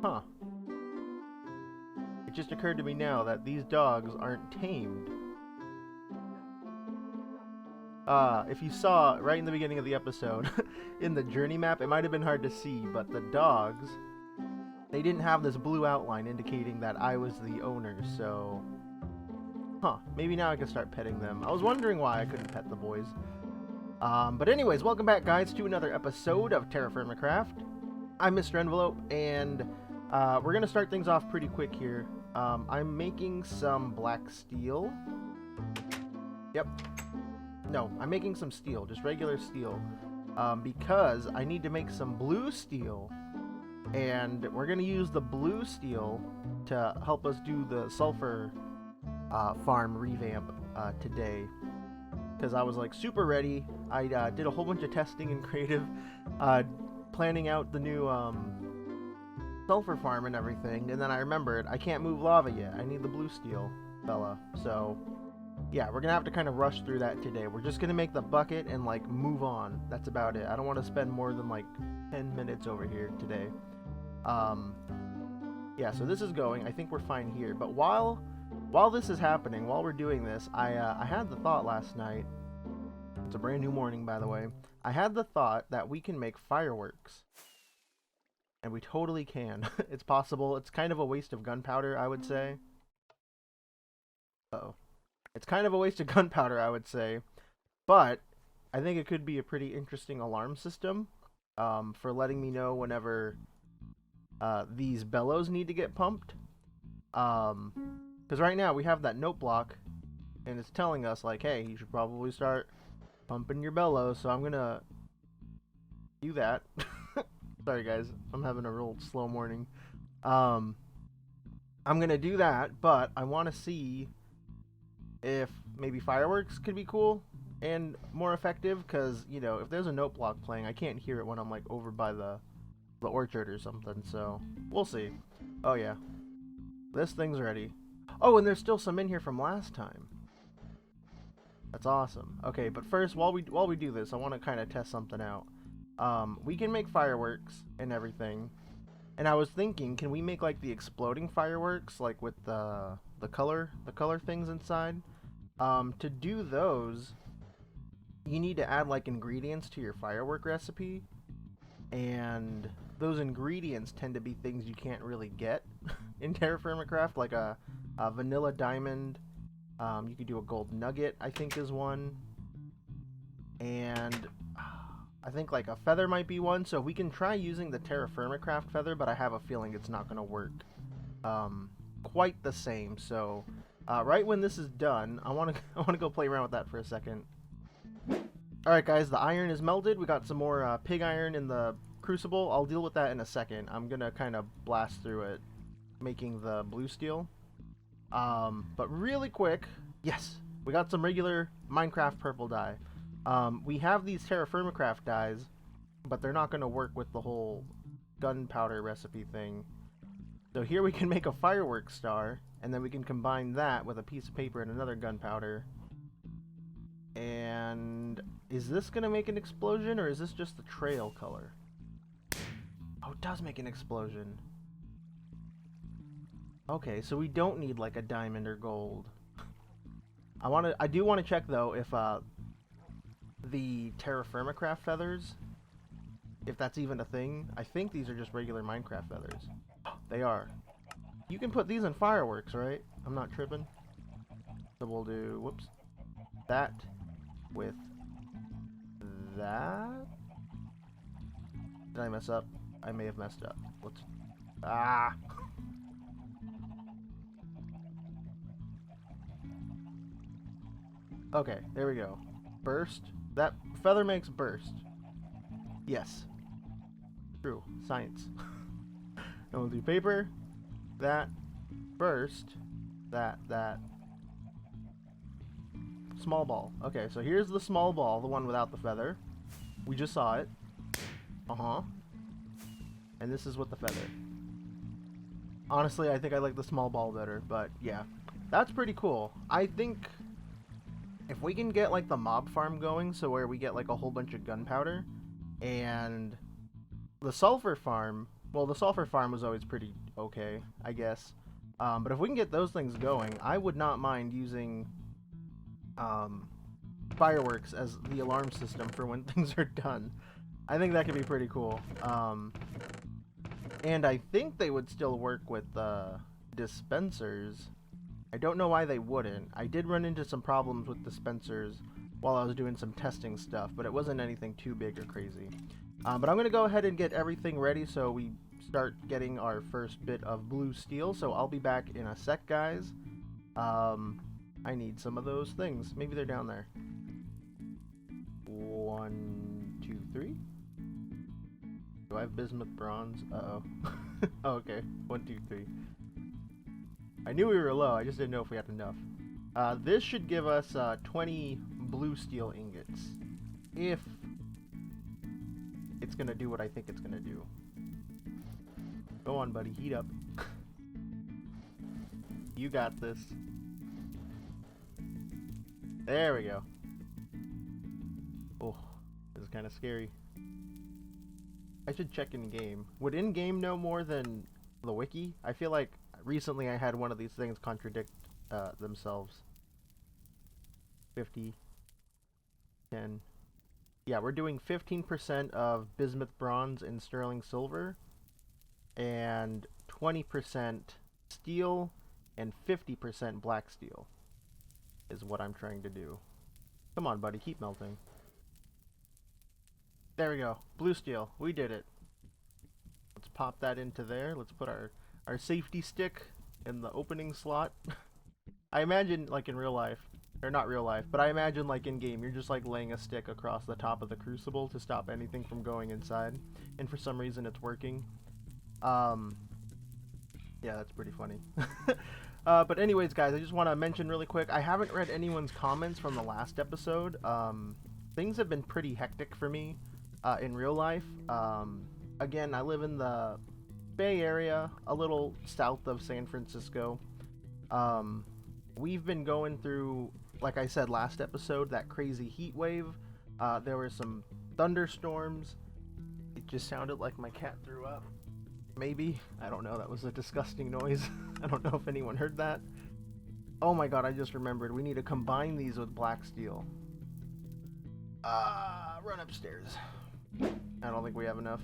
Huh. It just occurred to me now that these dogs aren't tamed. If you saw right in the beginning of the episode, in the journey map, it might have been hard to see, but the dogs, they didn't have this blue outline indicating that I was the owner, so... Huh, maybe now I can start petting them. I was wondering why I couldn't pet the boys. But anyways, welcome back, guys, to another episode of TerrafirmaCraft. I'm MrEnvelope, and we're going to start things off pretty quick here. I'm making some black steel. Yep. No, I'm making some steel, just regular steel, because I need to make some blue steel, and we're going to use the blue steel to help us do the Sulfur Farm revamp today, because I was like super ready. I did a whole bunch of testing and creative, planning out the new Sulfur Farm and everything, and then I remembered I can't move lava yet. I need the blue steel fella, so... yeah, we're gonna have to kind of rush through that today. We're just gonna make the bucket and like move on. That's about it. I don't want to spend more than like 10 minutes over here today. Yeah, so this is going. I think we're fine here. But while this is happening, while we're doing this, I had the thought last night. It's a brand new morning, by the way. I had the thought that we can make fireworks, and we totally can. It's possible. It's kind of a waste of gunpowder, I would say. Uh-oh. It's kind of a waste of gunpowder, I would say, but I think it could be a pretty interesting alarm system for letting me know whenever these bellows need to get pumped. Because right now we have that note block, and it's telling us, like, hey, you should probably start pumping your bellows, so I'm going to do that. Sorry, guys. I'm having a real slow morning. I'm going to do that, but I want to see if maybe fireworks could be cool and more effective, because, you know, if there's a note block playing, I can't hear it when I'm, like, over by the orchard or something, so we'll see. Oh, yeah. This thing's ready. Oh, and there's still some in here from last time. That's awesome. Okay, but first, while we do this, I want to kind of test something out. We can make fireworks and everything, and I was thinking, can we make, like, the exploding fireworks, like, with the color things inside? To do those, you need to add like ingredients to your firework recipe, and those ingredients tend to be things you can't really get in TerrafirmaCraft, like a vanilla diamond. You could do a gold nugget, I think, is one, and I think like a feather might be one. So we can try using the TerrafirmaCraft feather, but I have a feeling it's not going to work quite the same. So right when this is done, I want to go play around with that for a second. Alright, guys, the iron is melted. We got some more pig iron in the crucible. I'll deal with that in a second. I'm gonna kind of blast through it, making the blue steel. But really quick, yes, we got some regular Minecraft purple dye. We have these TerrafirmaCraft dyes, but they're not gonna work with the whole gunpowder recipe thing. So here we can make a fireworks star, and then we can combine that with a piece of paper and another gunpowder. And is this gonna make an explosion, or is this just the trail color? Oh, it does make an explosion. Okay, so we don't need like a diamond or gold. I do want to check though if the TerrafirmaCraft feathers, if that's even a thing. I think these are just regular Minecraft feathers. They are. You can put these in fireworks, right? I'm not tripping. So we'll do, whoops, that with that. Did I mess up? I may have messed up. Let's, okay, there we go. Burst. That feather makes burst. Yes. True. Science. And we'll do paper. That. Burst. That. Small ball. Okay, so here's the small ball, the one without the feather. We just saw it. And this is with the feather. Honestly, I think I like the small ball better, but yeah. That's pretty cool. I think if we can get like the mob farm going, so where we get like a whole bunch of gunpowder, and the sulfur farm, well, the sulfur farm was always pretty okay, I guess. But if we can get those things going, I would not mind using fireworks as the alarm system for when things are done. I think that could be pretty cool. And I think they would still work with dispensers. I don't know why they wouldn't. I did run into some problems with dispensers while I was doing some testing stuff, but it wasn't anything too big or crazy. But I'm going to go ahead and get everything ready so we start getting our first bit of blue steel. So I'll be back in a sec, guys. I need some of those things. Maybe they're down there. 1, 2, 3. Do I have bismuth bronze? Uh-oh. Oh, okay. 1, 2, 3. I knew we were low, I just didn't know if we had enough. This should give us 20 blue steel ingots. If it's gonna do what I think it's gonna do. Go on, buddy, heat up. You got this. There we go. Oh, this is kind of scary. I should check in-game. Would in-game know more than the wiki? I feel like recently I had one of these things contradict themselves. 50. 10. Yeah, we're doing 15% of bismuth bronze and sterling silver, and 20% steel and 50% black steel is what I'm trying to do. Come on, buddy, keep melting. There we go. Blue steel. We did it. Let's pop that into there. Let's put our safety stick in the opening slot. I imagine, like in real life, or not real life, but I imagine like in game, you're just like laying a stick across the top of the crucible to stop anything from going inside, and for some reason it's working. Yeah, that's pretty funny. But anyways, guys, I just want to mention really quick, I haven't read anyone's comments from the last episode. Things have been pretty hectic for me in real life. Again, I live in the Bay Area, a little south of San Francisco. We've been going through, like I said last episode, that crazy heat wave. There were some thunderstorms. It just sounded like my cat threw up. Maybe. I don't know. That was a disgusting noise. I don't know if anyone heard that. Oh my god, I just remembered. We need to combine these with black steel. Run upstairs. I don't think we have enough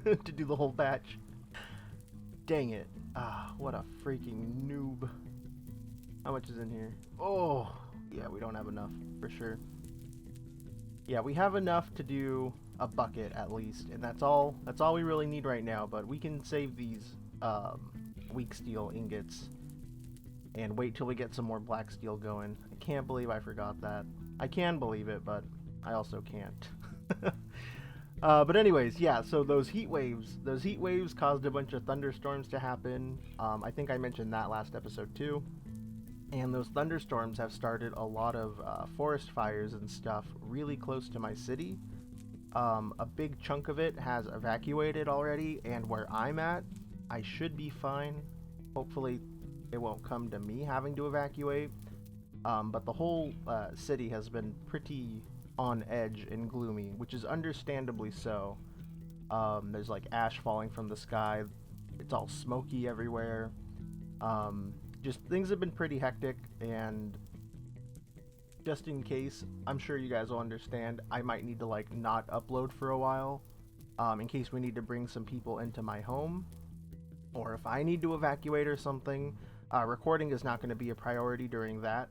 to do the whole batch. Dang it. What a freaking noob. How much is in here? Oh, yeah, we don't have enough, for sure. Yeah, we have enough to do a bucket, at least, and that's all we really need right now, but we can save these, weak steel ingots and wait till we get some more black steel going. I can't believe I forgot that. I can believe it, but I also can't. But anyways, yeah, so those heat waves caused a bunch of thunderstorms to happen. I think I mentioned that last episode too. And those thunderstorms have started a lot of forest fires and stuff really close to my city. A big chunk of it has evacuated already, and where I'm at, I should be fine. Hopefully it won't come to me having to evacuate. But the whole city has been pretty on edge and gloomy, which is understandably so. There's like ash falling from the sky. It's all smoky everywhere. Just things have been pretty hectic, and just in case, I'm sure you guys will understand, I might need to like not upload for a while, in case we need to bring some people into my home, or if I need to evacuate or something. Recording is not going to be a priority during that,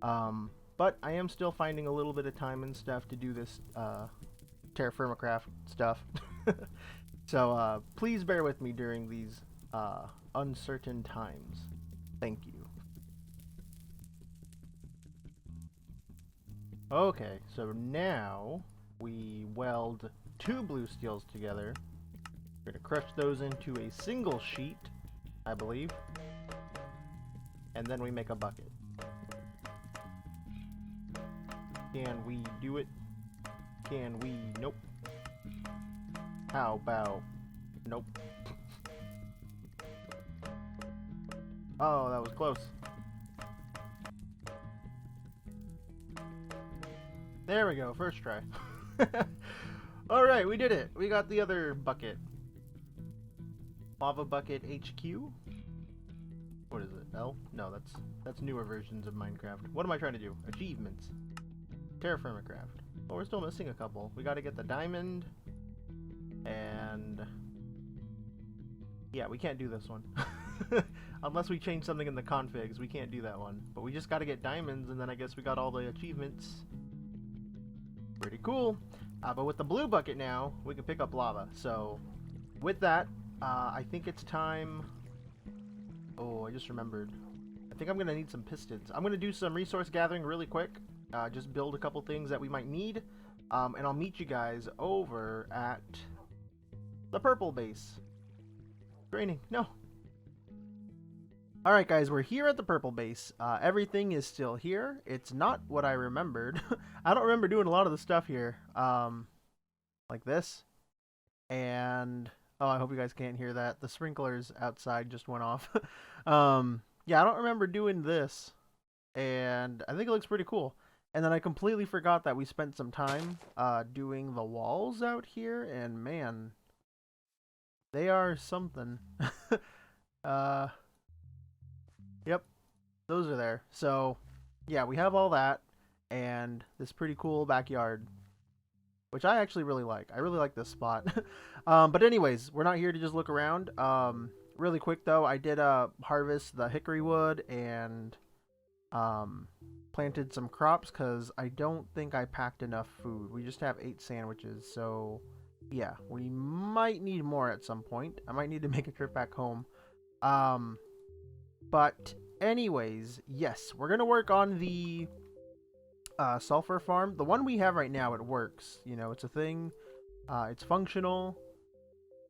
but I am still finding a little bit of time and stuff to do this TerrafirmaCraft stuff. So please bear with me during these uncertain times. Thank you. Okay, so now we weld 2 blue steels together. We're going to crush those into a single sheet, I believe. And then we make a bucket. Can we do it? Can we? Nope. How about? Nope. Oh, that was close. There we go, first try. Alright, we did it. We got the other bucket. Lava Bucket HQ? What is it? L? No, that's newer versions of Minecraft. What am I trying to do? Achievements. TerrafirmaCraft. Oh, we're still missing a couple. We gotta get the diamond. And... yeah, we can't do this one. Unless we change something in the configs, we can't do that one. But we just gotta get diamonds, and then I guess we got all the achievements. Pretty cool. But with the blue bucket now, we can pick up lava. So, with that, I think it's time... oh, I just remembered. I think I'm gonna need some pistons. I'm gonna do some resource gathering really quick. Just build a couple things that we might need. And I'll meet you guys over at the purple base. It's raining. No. Alright guys, we're here at the purple base. Everything is still here. It's not what I remembered. I don't remember doing a lot of the stuff here. Like this. And... oh, I hope you guys can't hear that. The sprinklers outside just went off. Yeah, I don't remember doing this. And I think it looks pretty cool. And then I completely forgot that we spent some time doing the walls out here. And man, they are something. Yep, those are there. So, yeah, we have all that. And this pretty cool backyard. Which I actually really like. I really like this spot. But anyways, we're not here to just look around. Really quick though, I did harvest the hickory wood and planted some crops because I don't think I packed enough food. We just have 8 sandwiches, so yeah, we might need more at some point. I might need to make a trip back home. But anyways, yes, we're gonna work on the Sulfur Farm. The one we have right now, it works. You know, it's a thing. It's functional.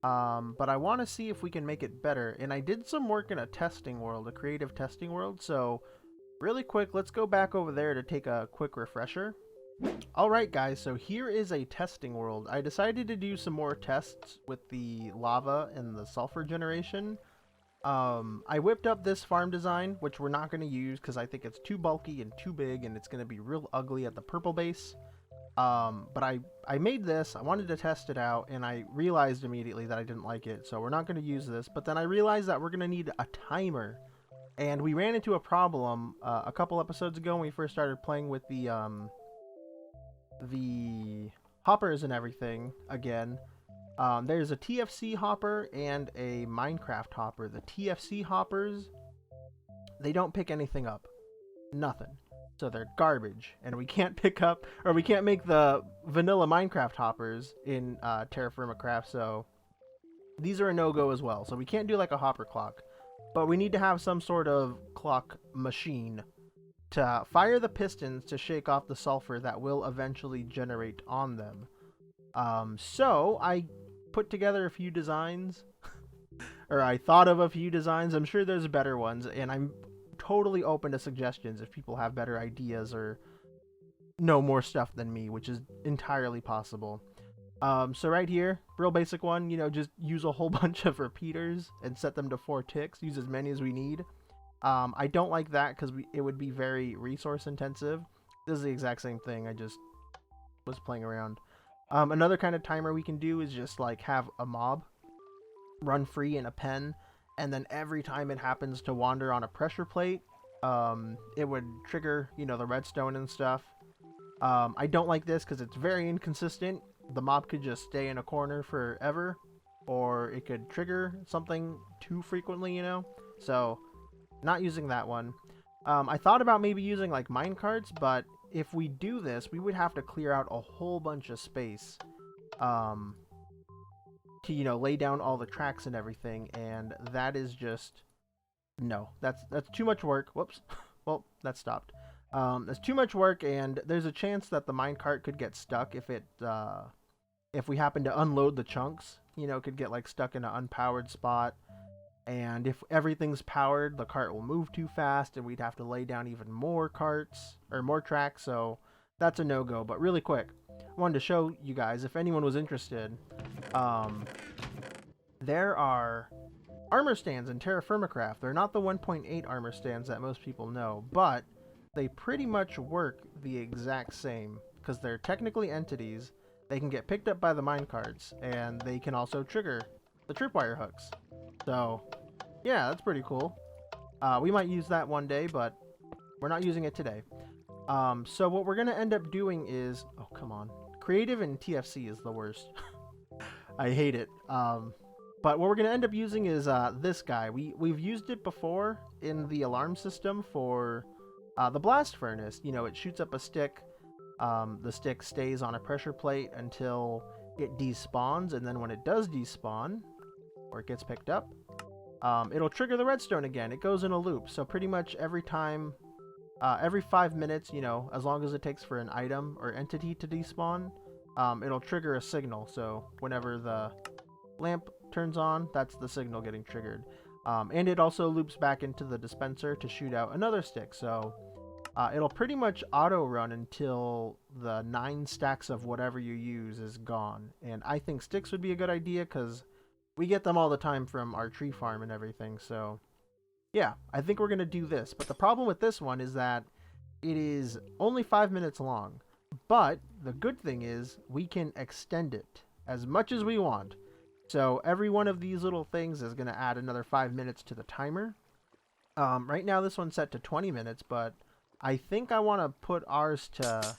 But I want to see if we can make it better. And I did some work in a testing world, a creative testing world. So, really quick, let's go back over there to take a quick refresher. Alright guys, so here is a testing world. I decided to do some more tests with the lava and the sulfur generation. I whipped up this farm design, which we're not going to use because I think it's too bulky and too big and it's going to be real ugly at the purple base. But I made this, I wanted to test it out, and I realized immediately that I didn't like it, so we're not going to use this. But then I realized that we're going to need a timer. And we ran into a problem a couple episodes ago when we first started playing with the hoppers and everything again. There's a TFC hopper and a Minecraft hopper. The TFC hoppers, they don't pick anything up. Nothing. So they're garbage. And we can't pick up, or we can't make the vanilla Minecraft hoppers in TerrafirmaCraft, so these are a no-go as well. So we can't do like a hopper clock. But we need to have some sort of clock machine to fire the pistons to shake off the sulfur that will eventually generate on them. So I put together a few designs, or I thought of a few designs. I'm sure there's better ones, and I'm totally open to suggestions if people have better ideas or know more stuff than me, which is entirely possible. So right here, real basic one, you know, just use a whole bunch of repeaters and set them to 4 ticks. Use as many as we need. I don't like that because it would be very resource intensive. This is the exact same thing. I just was playing around. Another kind of timer we can do is just like have a mob run free in a pen, and then every time it happens to wander on a pressure plate, it would trigger, you know, the redstone and stuff. I don't like this because it's very inconsistent. The mob could just stay in a corner forever, or it could trigger something too frequently, you know? So, not using that one. I thought about maybe using like minecarts, but if we do this, we would have to clear out a whole bunch of space to, you know, lay down all the tracks and everything, and that is just... no, that's too much work. Whoops. Well, that stopped. That's too much work, and there's a chance that the minecart could get stuck if we happen to unload the chunks. You know, it could get like stuck in an unpowered spot, and if everything's powered, the cart will move too fast, and we'd have to lay down even more carts, or more tracks, so that's a no-go. But really quick, I wanted to show you guys, if anyone was interested, there are armor stands in TerrafirmaCraft. They're not the 1.8 armor stands that most people know, but they pretty much work the exact same. because they're technically entities. They can get picked up by the minecarts, and they can also trigger the tripwire hooks. So, yeah, that's pretty cool. We might use that one day, but we're not using it today. So what we're going to end up doing is... Oh, come on. Creative and TFC is the worst. I hate it. But what we're going to end up using is this guy. We've used it before in the alarm system for the blast furnace. You know, it shoots up a stick. The stick stays on a pressure plate until it despawns, and then when it does despawn, or it gets picked up, it'll trigger the redstone again. It goes in a loop, so pretty much every time, every 5 minutes, you know, as long as it takes for an item or entity to despawn, it'll trigger a signal. So whenever the lamp turns on, that's the signal getting triggered. And it also loops back into the dispenser to shoot out another stick, so it'll pretty much auto run until the 9 stacks of whatever you use is gone. And I think sticks would be a good idea because we get them all the time from our tree farm and everything. So yeah, I think we're going to do this. But the problem with this one is that it is only 5 minutes long. But the good thing is we can extend it as much as we want. So every one of these little things is going to add another 5 minutes to the timer. Right now this one's set to 20 minutes, but I think I want to put ours to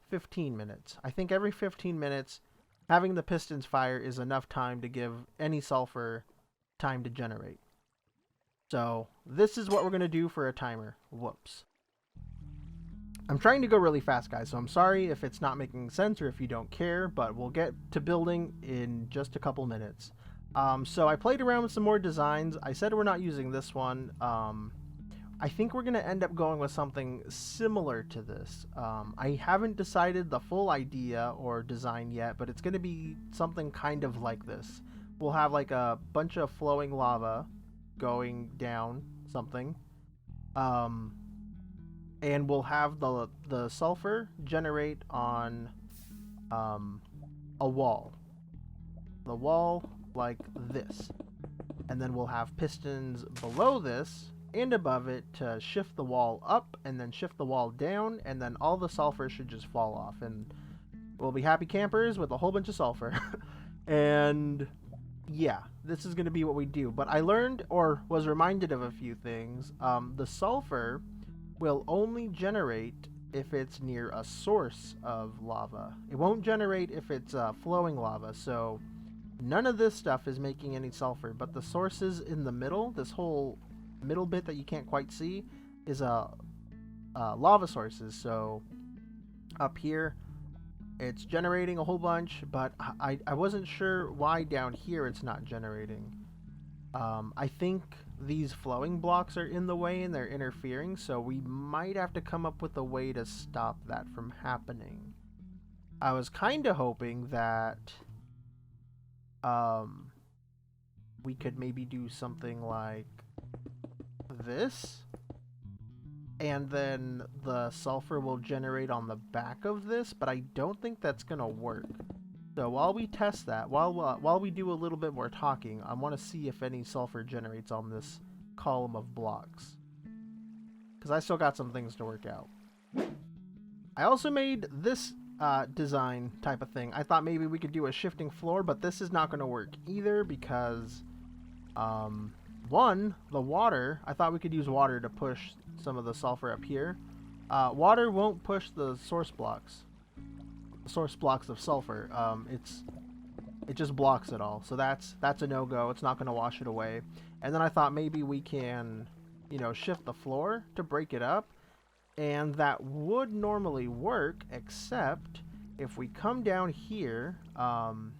15 minutes. I think every 15 minutes, having the pistons fire is enough time to give any sulfur time to generate. So this is what we're going to do for a timer. Whoops. I'm trying to go really fast, guys, so I'm sorry if it's not making sense or if you don't care, but we'll get to building in just a couple minutes. So I played around with some more designs. I said we're not using this one. I think we're going to end up going with something similar to this. I haven't decided the full idea or design yet, but it's going to be something kind of like this. We'll have like a bunch of flowing lava going down something. And we'll have the sulfur generate on a wall. The wall like this. And then we'll have pistons below this and above it to shift the wall up and then shift the wall down, and then all the sulfur should just fall off and we'll be happy campers with a whole bunch of sulfur. And yeah, this is going to be what we do. But I learned or was reminded of a few things. The sulfur will only generate if it's near a source of lava. It won't generate if it's flowing lava, so none of this stuff is making any sulfur, but the sources in the middle, this whole middle bit that you can't quite see, is lava sources. So up here it's generating a whole bunch, but I wasn't sure why down here it's not generating. I think these flowing blocks are in the way and they're interfering, so we might have to come up with a way to stop that from happening. I was kind of hoping that we could maybe do something like this, and then the sulfur will generate on the back of this, but I don't think that's gonna work. So while we test that, while we do a little bit more talking, I want to see if any sulfur generates on this column of blocks, because I still got some things to work out. I also made this design type of thing. I thought maybe we could do a shifting floor, but this is not going to work either because one, the water, I thought we could use water to push some of the sulfur up here. Water won't push the source blocks of sulfur. It just blocks it all, so that's a no-go. It's not going to wash it away. And then I thought maybe we can, you know, shift the floor to break it up, and that would normally work, except if we come down here and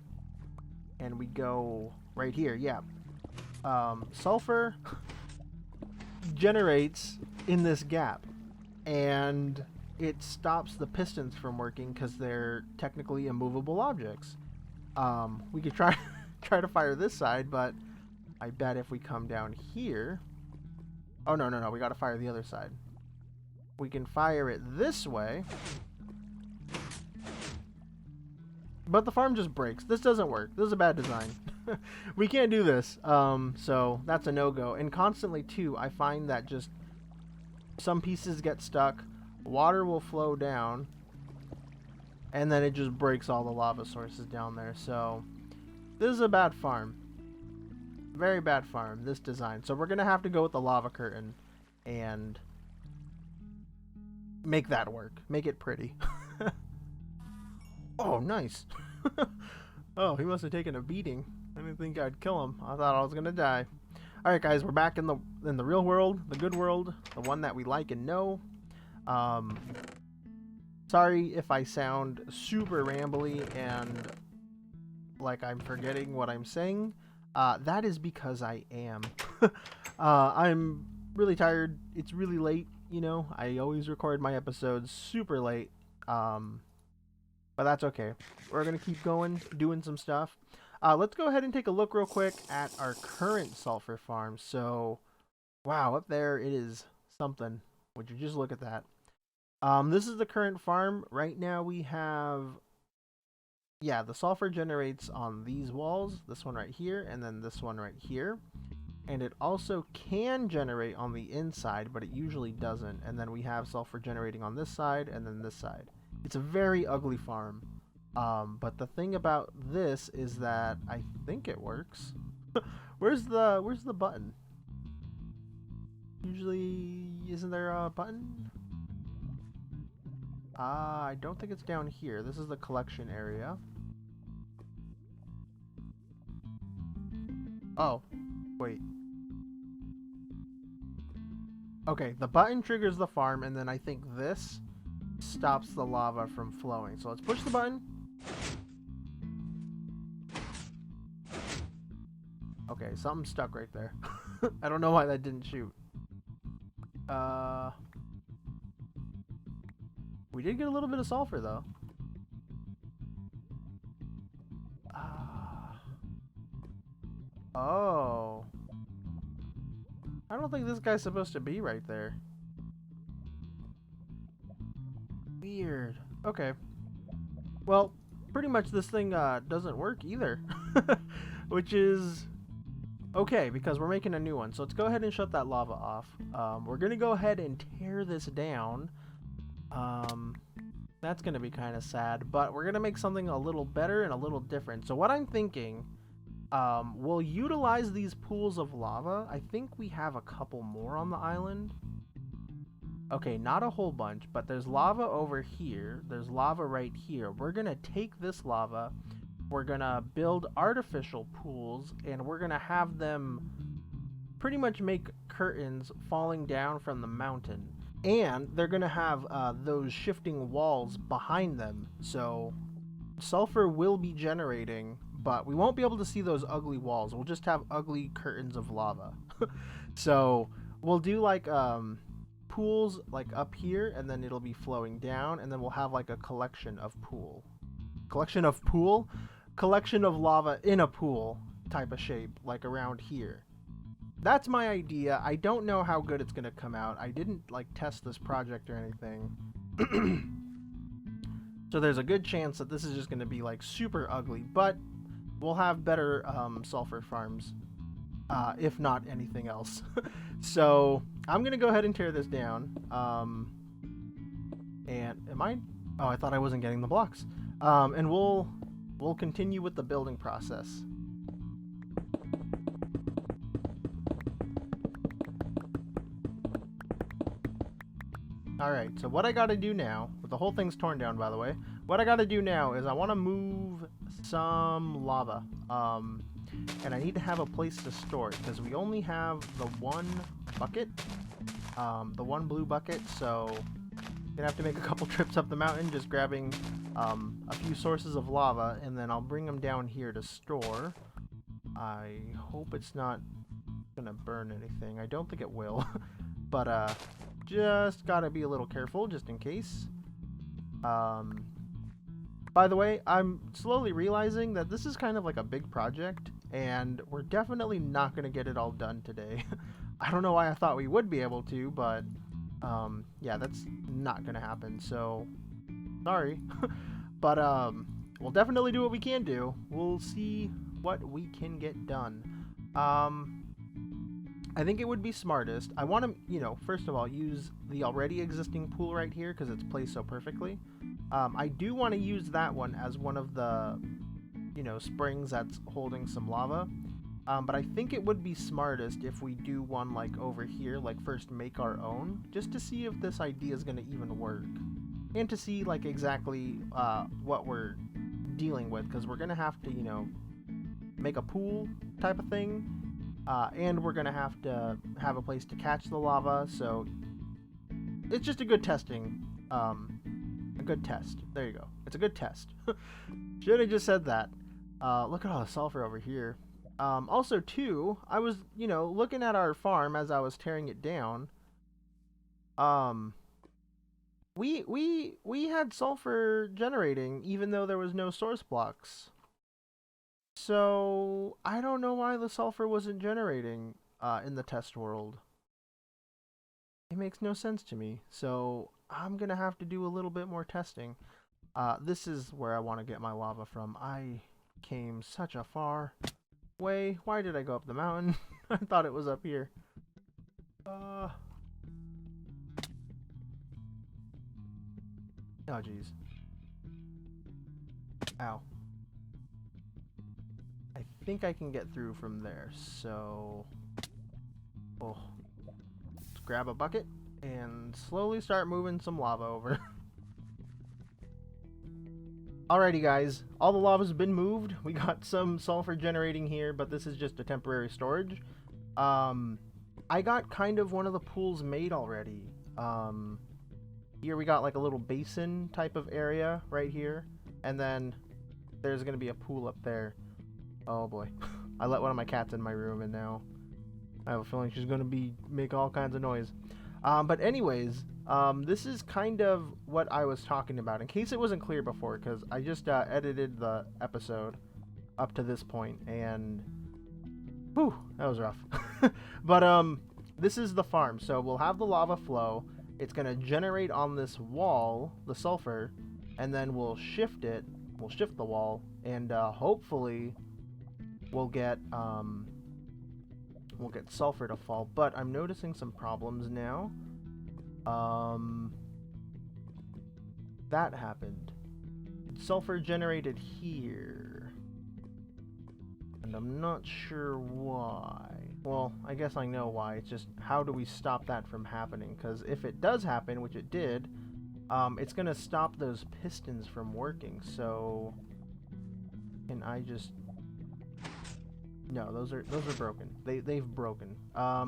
we go right here. Yeah, sulfur generates in this gap, and it stops the pistons from working because they're technically immovable objects. We could try to fire this side, but I bet if we come down here... Oh, no, we gotta fire the other side. We can fire it this way. But the farm just breaks. This doesn't work. This is a bad design. We can't do this. So that's a no-go. And constantly, too, I find that just some pieces get stuck. water will flow down, and then it just breaks all the lava sources down there. So this is a bad farm. Very bad farm, this design. So we're going to have to go with the lava curtain and make that work. Make it pretty. Oh, nice. Oh, he must have taken a beating. I didn't think I'd kill him. I thought I was going to die. All right, guys, we're back in the real world, the good world, the one that we like and know. Sorry if I sound super rambly and like I'm forgetting what I'm saying. That is because I am. I'm really tired. It's really late, you know. I always record my episodes super late. But that's okay. We're going to keep going, doing some stuff. Let's go ahead and take a look real quick at our current sulfur farm. So, wow, up there it is something. Would you just look at that? This is the current farm. Right now we have, yeah, the sulfur generates on these walls, this one right here, and then this one right here. And it also can generate on the inside, but it usually doesn't. And then we have sulfur generating on this side and then this side. It's a very ugly farm. But the thing about this is that I think it works. Where's the button? Usually, isn't there a button? I don't think it's down here. This is the collection area. Oh, wait. Okay, the button triggers the farm, and then I think this stops the lava from flowing. So let's push the button. Okay, something stuck right there. I don't know why that didn't shoot. We did get a little bit of sulfur though. Oh. I don't think this guy's supposed to be right there. Weird. Okay. Well, pretty much this thing doesn't work either. Which is okay, because we're making a new one. So let's go ahead and shut that lava off. We're going to go ahead and tear this down. That's going to be kind of sad, but we're going to make something a little better and a little different. So what I'm thinking, we'll utilize these pools of lava. I think we have a couple more on the island. Okay, not a whole bunch, but there's lava over here. There's lava right here. We're going to take this lava. We're going to build artificial pools, and we're going to have them pretty much make curtains falling down from the mountain. And they're going to have those shifting walls behind them. So sulfur will be generating, but we won't be able to see those ugly walls. We'll just have ugly curtains of lava. So we'll do like pools like up here, and then it'll be flowing down, and then we'll have like a collection of lava in a pool type of shape, like around here. That's my idea. I don't know how good it's gonna come out. I didn't like test this project or anything. So there's a good chance that this is just gonna be like super ugly, but we'll have better sulfur farms, if not anything else. So I'm gonna go ahead and tear this down. And am I? Oh, I thought I wasn't getting the blocks. And we'll continue with the building process. Alright, so what I gotta do now, the whole thing's torn down by the way, what I gotta do now is I wanna move some lava, and I need to have a place to store it, because we only have the one bucket, the one blue bucket, so I'm gonna have to make a couple trips up the mountain, just grabbing a few sources of lava, and then I'll bring them down here to store. I hope it's not gonna burn anything. I don't think it will, but just gotta be a little careful just in case. By the way, I'm slowly realizing that this is kind of like a big project, and we're definitely not gonna get it all done today. I don't know why I thought we would be able to, but yeah, that's not gonna happen, so sorry. But we'll definitely do what we can do. We'll see what we can get done. I think it would be smartest. I want to, you know, first of all, use the already existing pool right here because it's placed so perfectly. I do want to use that one as one of the, you know, springs that's holding some lava. But I think it would be smartest if we do one like over here, like first make our own, just to see if this idea is going to even work. And to see like exactly what we're dealing with, because we're going to have to, you know, make a pool type of thing. And we're going to have a place to catch the lava, so it's just a good testing, a good test. There you go. It's a good test. Should have just said that. Look at all the sulfur over here. Also, too, I was, you know, looking at our farm as I was tearing it down. We had sulfur generating even though there was no source blocks. So, I don't know why the sulfur wasn't generating in the test world. It makes no sense to me. So, I'm going to have to do a little bit more testing. This is where I want to get my lava from. I came such a far way. Why did I go up the mountain? I thought it was up here. Oh, jeez. Ow. I think I can get through from there, so... Oh. Let's grab a bucket and slowly start moving some lava over. Alrighty guys, all the lava's been moved. We got some sulfur generating here, but this is just a temporary storage. I got kind of one of the pools made already. Here we got like a little basin type of area right here, and then there's gonna be a pool up there. Oh boy. I let one of my cats in my room and now I have a feeling she's gonna make all kinds of noise. But anyways, this is kind of what I was talking about, in case it wasn't clear before, because I just edited the episode up to this point, and whew, that was rough. But this is the farm, so we'll have the lava flow. It's gonna generate on this wall, the sulfur, and then we'll shift it. We'll shift the wall, and hopefully we'll get sulfur to fall. But I'm noticing some problems now. That happened. Sulfur generated here, and I'm not sure why. Well, I guess I know why. It's just, how do we stop that from happening? Because if it does happen, which it did, it's gonna stop those pistons from working. So, can I just... No, those are broken. They've broken. I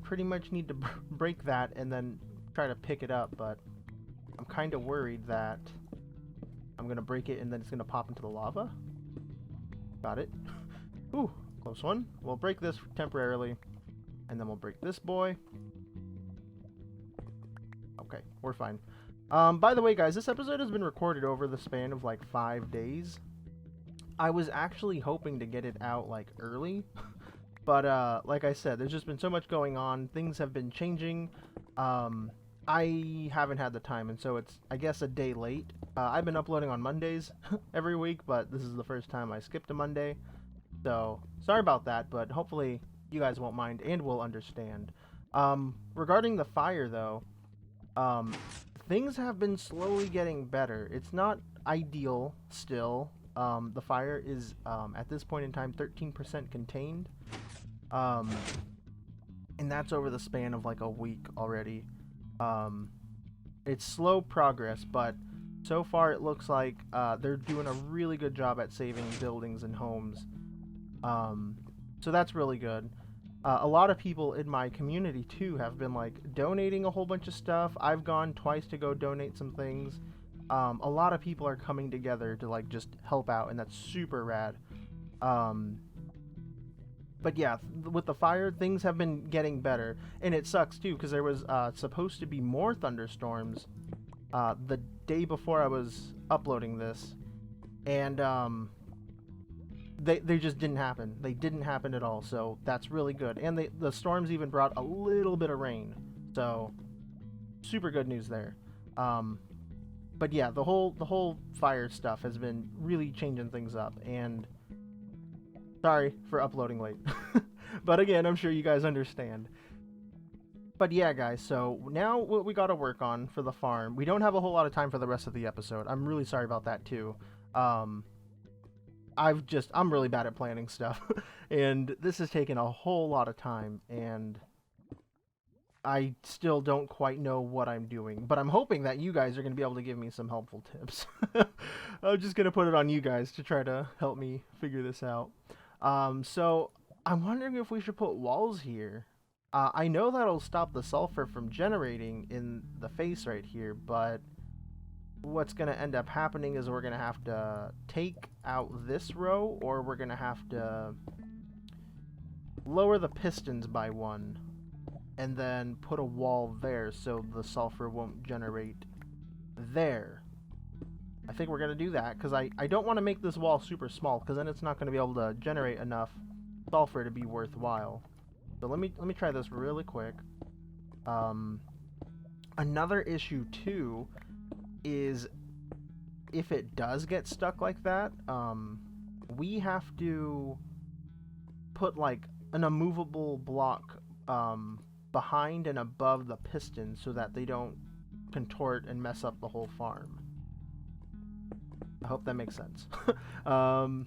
pretty much need to break that and then try to pick it up, but I'm kind of worried that I'm gonna break it and then it's gonna pop into the lava. Got it. Ooh, close one. We'll break this temporarily, and then we'll break this boy. Okay, we're fine. By the way, guys, this episode has been recorded over the span of like 5 days. I was actually hoping to get it out like early, but like I said, there's just been so much going on. Things have been changing. I haven't had the time, and so it's, I guess, a day late. I've been uploading on Mondays every week, but this is the first time I skipped a Monday. So, sorry about that, but hopefully you guys won't mind and will understand. Regarding the fire, though, things have been slowly getting better. It's not ideal still. The fire is, at this point in time, 13% contained. And that's over the span of like a week already. It's slow progress, but so far it looks like they're doing a really good job at saving buildings and homes. So that's really good. A lot of people in my community too have been like donating a whole bunch of stuff. I've gone twice to go donate some things. A lot of people are coming together to like just help out, and that's super rad. But yeah, with the fire, things have been getting better, and it sucks too because there was supposed to be more thunderstorms the day before I was uploading this, and they just didn't happen. They didn't happen at all, so that's really good. And the storms even brought a little bit of rain, so super good news there. But yeah, the whole fire stuff has been really changing things up, and sorry for uploading late. But again, I'm sure you guys understand. But yeah, guys, so now what we got to work on for the farm, we don't have a whole lot of time for the rest of the episode. I'm really sorry about that too. I'm really bad at planning stuff, and this has taken a whole lot of time, and I still don't quite know what I'm doing, but I'm hoping that you guys are going to be able to give me some helpful tips. I'm just going to put it on you guys to try to help me figure this out. So I'm wondering if we should put walls here. I know that'll stop the sulfur from generating in the face right here, but what's going to end up happening is we're going to have to take out this row, or we're going to have to lower the pistons by one, and then put a wall there so the sulfur won't generate there. I think we're going to do that, because I don't want to make this wall super small, because then it's not going to be able to generate enough sulfur to be worthwhile. So let me try this really quick. Another issue too is if it does get stuck like that, we have to put like an immovable block behind and above the pistons so that they don't contort and mess up the whole farm. I hope that makes sense. So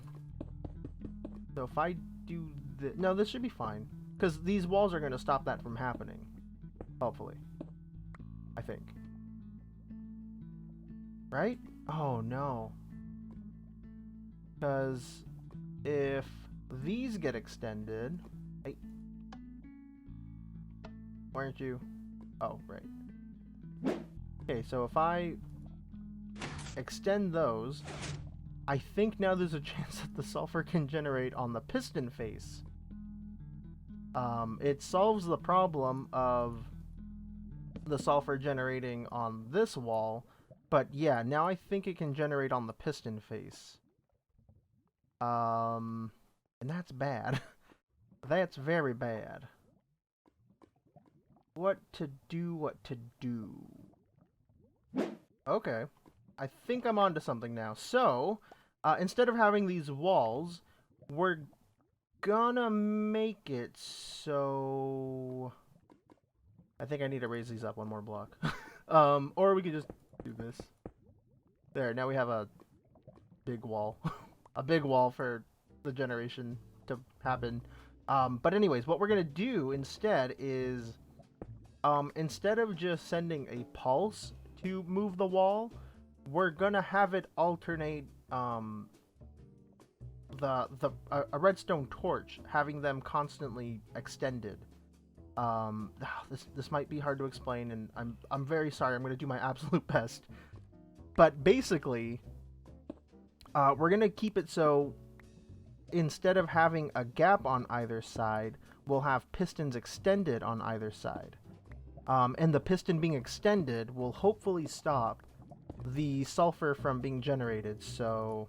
if I do this, no, this should be fine. Because these walls are going to stop that from happening. Hopefully. I think. Right? Oh, no. Because if these get extended... Hey. Why aren't you... Oh, right. Okay, so if I extend those, I think now there's a chance that the sulfur can generate on the piston face. It solves the problem of the sulfur generating on this wall, but yeah, now I think it can generate on the piston face. And that's bad. That's very bad. What to do. Okay. I think I'm onto something now. So, instead of having these walls, we're gonna make it so... I think I need to raise these up one more block. Or we could just do this. There, now we have a big wall. A big wall for the generation to happen. But anyways, what we're gonna do instead is... instead of just sending a pulse to move the wall, we're gonna have it alternate a redstone torch, having them constantly extended. This might be hard to explain, and I'm very sorry. I'm gonna do my absolute best. But basically, we're gonna keep it so instead of having a gap on either side, we'll have pistons extended on either side. And the piston being extended will hopefully stop the sulfur from being generated. So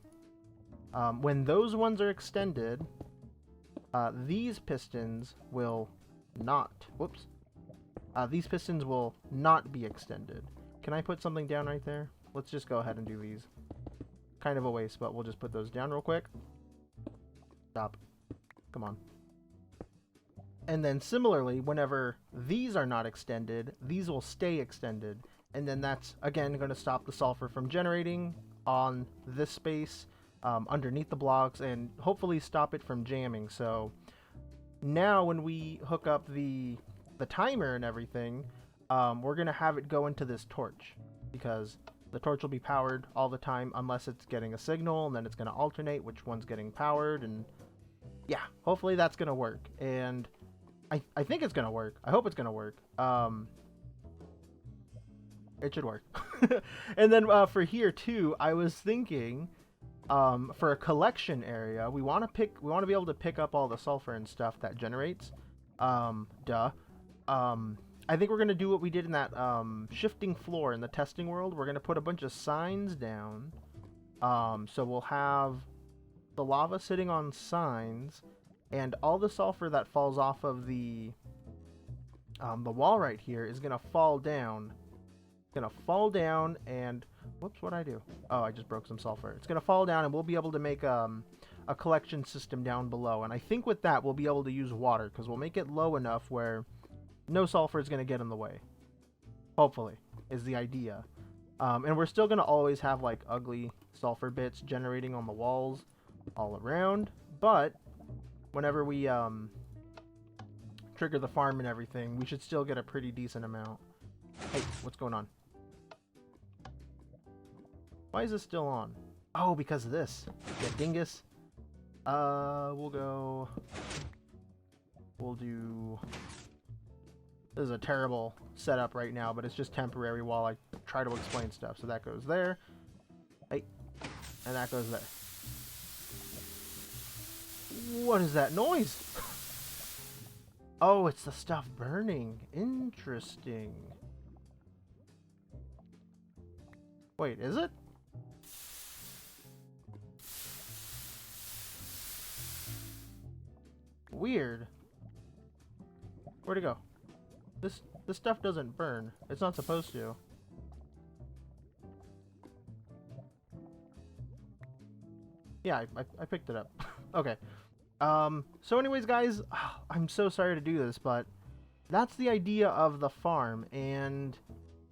when those ones are extended, these pistons will not... Whoops. These pistons will not be extended. Can I put something down right there? Let's just go ahead and do these. Kind of a waste, but we'll just put those down real quick. Stop. Come on. And then similarly, whenever these are not extended, these will stay extended. And then that's, again, going to stop the sulfur from generating on this space underneath the blocks, and hopefully stop it from jamming. So now when we hook up the timer and everything, we're going to have it go into this torch, because the torch will be powered all the time unless it's getting a signal, and then it's going to alternate which one's getting powered. And yeah, hopefully that's going to work. And I think it's going to work. I hope it's going to work. It should work. And then for here too, I was thinking for a collection area, we want to be able to pick up all the sulfur and stuff that generates. I think we're going to do what we did in that shifting floor in the testing world. We're going to put a bunch of signs down. So we'll have the lava sitting on signs, and all the sulfur that falls off of the wall right here is going to fall down. It's going to fall down, and Whoops, what'd I do? Oh, I just broke some sulfur. It's gonna fall down and we'll be able to make a collection system down below. And I think with that, we'll be able to use water because we'll make it low enough where no sulfur is gonna get in the way. Hopefully, is the idea. And we're still gonna always have like ugly sulfur bits generating on the walls all around. But whenever we trigger the farm and everything, we should still get a pretty decent amount. Hey, what's going on? Why is this still on? Oh, because of this. Yeah, dingus. We'll do... This is a terrible setup right now, but it's just temporary while I try to explain stuff. So that goes there. Hey. And that goes there. What is that noise? Oh, it's the stuff burning. Interesting. Wait, is it? Weird. Where'd it go? This stuff doesn't burn. It's not supposed to. Yeah, I picked it up. Okay. So anyways, guys, I'm so sorry to do this, but that's the idea of the farm, and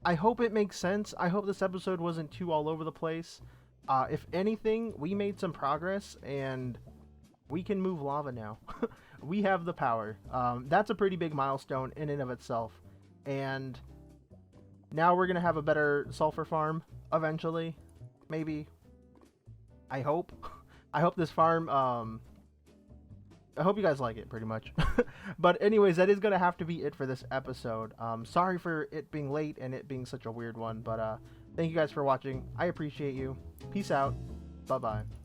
I hope it makes sense. I hope this episode wasn't too all over the place. If anything, we made some progress, and we can move lava now. We have the power. That's a pretty big milestone in and of itself. And now we're going to have a better sulfur farm eventually. Maybe. I hope. I hope this farm... I hope you guys like it, pretty much. But anyways, that is going to have to be it for this episode. Sorry for it being late and it being such a weird one. But thank you guys for watching. I appreciate you. Peace out. Bye-bye.